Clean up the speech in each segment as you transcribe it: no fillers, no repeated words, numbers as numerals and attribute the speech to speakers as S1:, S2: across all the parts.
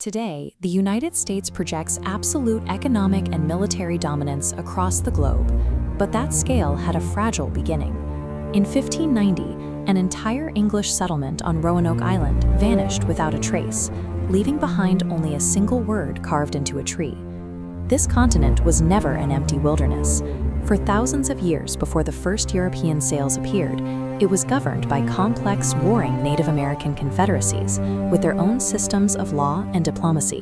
S1: Today, the United States projects absolute economic and military dominance across the globe, but that scale had a fragile beginning. In 1590, an entire English settlement on Roanoke Island vanished without a trace, leaving behind only a single word carved into a tree. This continent was never an empty wilderness. For thousands of years before the first European sails appeared, it was governed by complex, warring Native American confederacies with their own systems of law and diplomacy.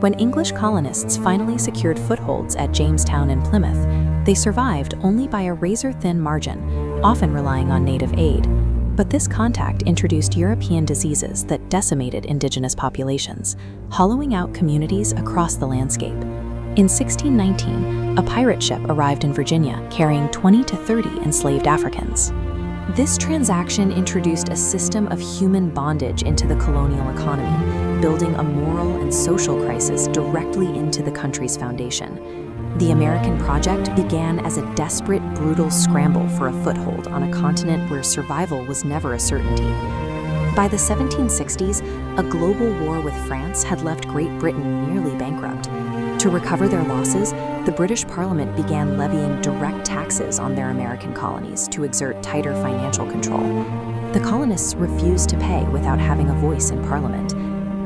S1: When English colonists finally secured footholds at Jamestown and Plymouth, they survived only by a razor-thin margin, often relying on native aid. But this contact introduced European diseases that decimated indigenous populations, hollowing out communities across the landscape. In 1619, a pirate ship arrived in Virginia carrying 20 to 30 enslaved Africans. This transaction introduced a system of human bondage into the colonial economy, building a moral and social crisis directly into the country's foundation. The American project began as a desperate, brutal scramble for a foothold on a continent where survival was never a certainty. By the 1760s, a global war with France had left Great Britain nearly bankrupt. To recover their losses, the British Parliament began levying direct taxes on their American colonies to exert tighter financial control. The colonists refused to pay without having a voice in Parliament.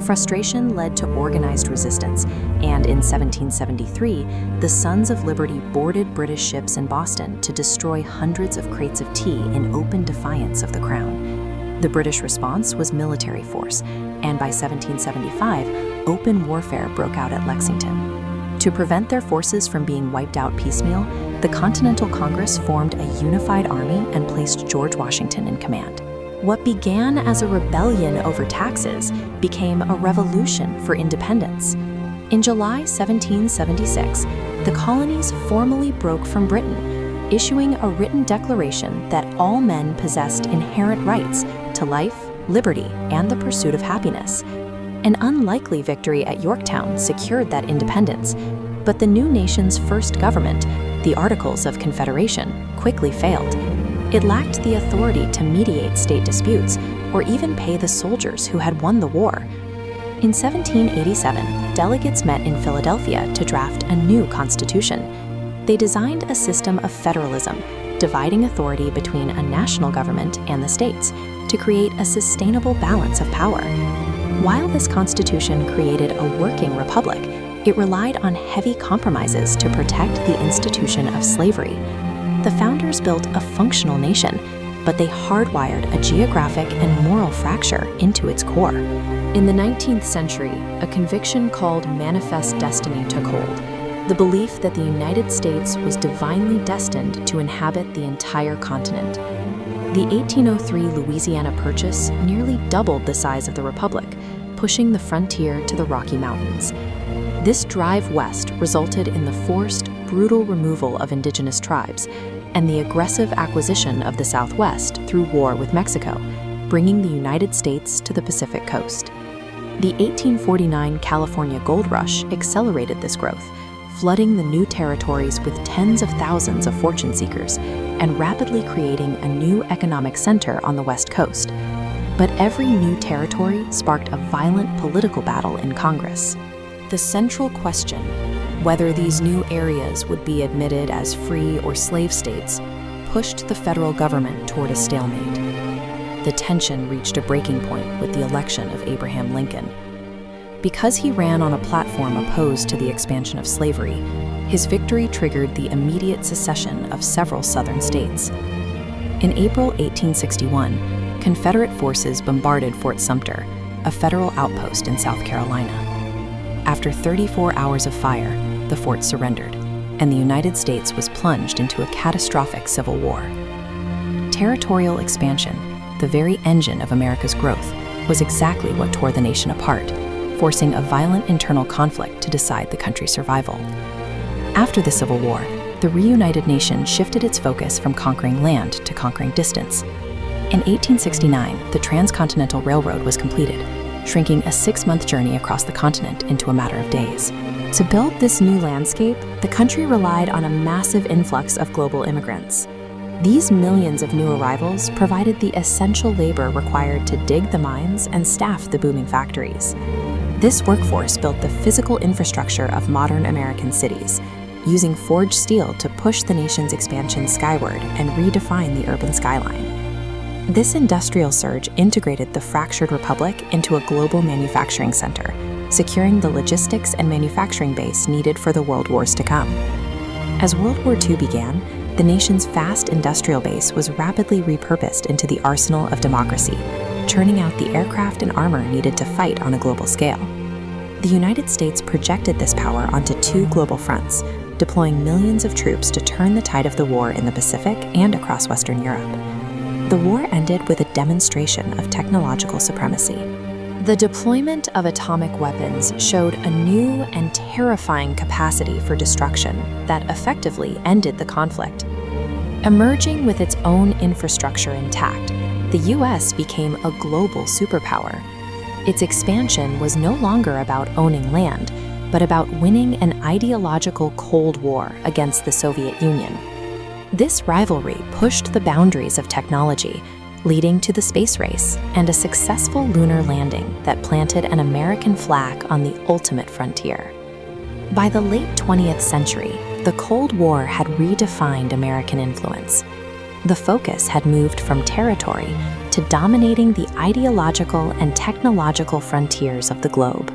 S1: Frustration led to organized resistance, and in 1773, the Sons of Liberty boarded British ships in Boston to destroy hundreds of crates of tea in open defiance of the Crown. The British response was military force, and by 1775, open warfare broke out at Lexington. To prevent their forces from being wiped out piecemeal, the Continental Congress formed a unified army and placed George Washington in command. What began as a rebellion over taxes became a revolution for independence. In July 1776, the colonies formally broke from Britain, issuing a written declaration that all men possessed inherent rights to life, liberty, and the pursuit of happiness. An unlikely victory at Yorktown secured that independence, but the new nation's first government, the Articles of Confederation, quickly failed. It lacked the authority to mediate state disputes or even pay the soldiers who had won the war. In 1787, delegates met in Philadelphia to draft a new constitution. They designed a system of federalism, dividing authority between a national government and the states, to create a sustainable balance of power. While this constitution created a working republic, it relied on heavy compromises to protect the institution of slavery. The founders built a functional nation, but they hardwired a geographic and moral fracture into its core. In the 19th century, a conviction called manifest destiny took hold, the belief that the United States was divinely destined to inhabit the entire continent. The 1803 Louisiana Purchase nearly doubled the size of the republic, pushing the frontier to the Rocky Mountains. This drive west resulted in the forced, brutal removal of indigenous tribes and the aggressive acquisition of the Southwest through war with Mexico, bringing the United States to the Pacific coast. The 1849 California Gold Rush accelerated this growth, flooding the new territories with tens of thousands of fortune seekers and rapidly creating a new economic center on the West Coast. But every new territory sparked a violent political battle in Congress. The central question, whether these new areas would be admitted as free or slave states, pushed the federal government toward a stalemate. The tension reached a breaking point with the election of Abraham Lincoln. Because he ran on a platform opposed to the expansion of slavery, his victory triggered the immediate secession of several southern states. In April 1861, Confederate forces bombarded Fort Sumter, a federal outpost in South Carolina. After 34 hours of fire, the fort surrendered, and the United States was plunged into a catastrophic civil war. Territorial expansion, the very engine of America's growth, was exactly what tore the nation apart, forcing a violent internal conflict to decide the country's survival. After the Civil War, the reunited nation shifted its focus from conquering land to conquering distance. In 1869, the Transcontinental Railroad was completed, shrinking a 6-month journey across the continent into a matter of days. To build this new landscape, the country relied on a massive influx of global immigrants. These millions of new arrivals provided the essential labor required to dig the mines and staff the booming factories. This workforce built the physical infrastructure of modern American cities, using forged steel to push the nation's expansion skyward and redefine the urban skyline. This industrial surge integrated the fractured republic into a global manufacturing center, securing the logistics and manufacturing base needed for the world wars to come. As World War II began, the nation's vast industrial base was rapidly repurposed into the arsenal of democracy, churning out the aircraft and armor needed to fight on a global scale. The United States projected this power onto two global fronts, deploying millions of troops to turn the tide of the war in the Pacific and across Western Europe. The war ended with a demonstration of technological supremacy. The deployment of atomic weapons showed a new and terrifying capacity for destruction that effectively ended the conflict. Emerging with its own infrastructure intact, the U.S. became a global superpower. Its expansion was no longer about owning land, but about winning an ideological Cold War against the Soviet Union. This rivalry pushed the boundaries of technology, leading to the space race and a successful lunar landing that planted an American flag on the ultimate frontier. By the late 20th century, the Cold War had redefined American influence. The focus had moved from territory to dominating the ideological and technological frontiers of the globe.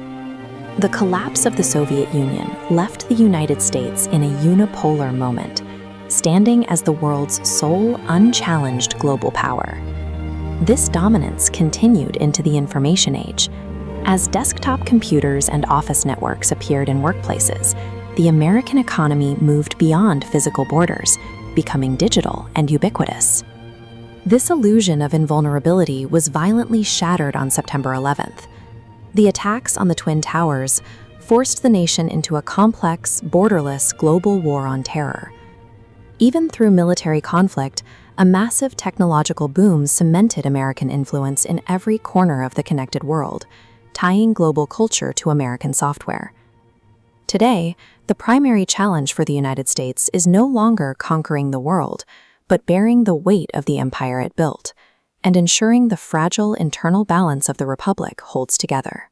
S1: The collapse of the Soviet Union left the United States in a unipolar moment, standing as the world's sole unchallenged global power. This dominance continued into the information age. As desktop computers and office networks appeared in workplaces, the American economy moved beyond physical borders, becoming digital and ubiquitous. This illusion of invulnerability was violently shattered on September 11th. The attacks on the Twin Towers forced the nation into a complex, borderless global war on terror. Even through military conflict, a massive technological boom cemented American influence in every corner of the connected world, tying global culture to American software. Today, the primary challenge for the United States is no longer conquering the world, but bearing the weight of the empire it built, and ensuring the fragile internal balance of the republic holds together.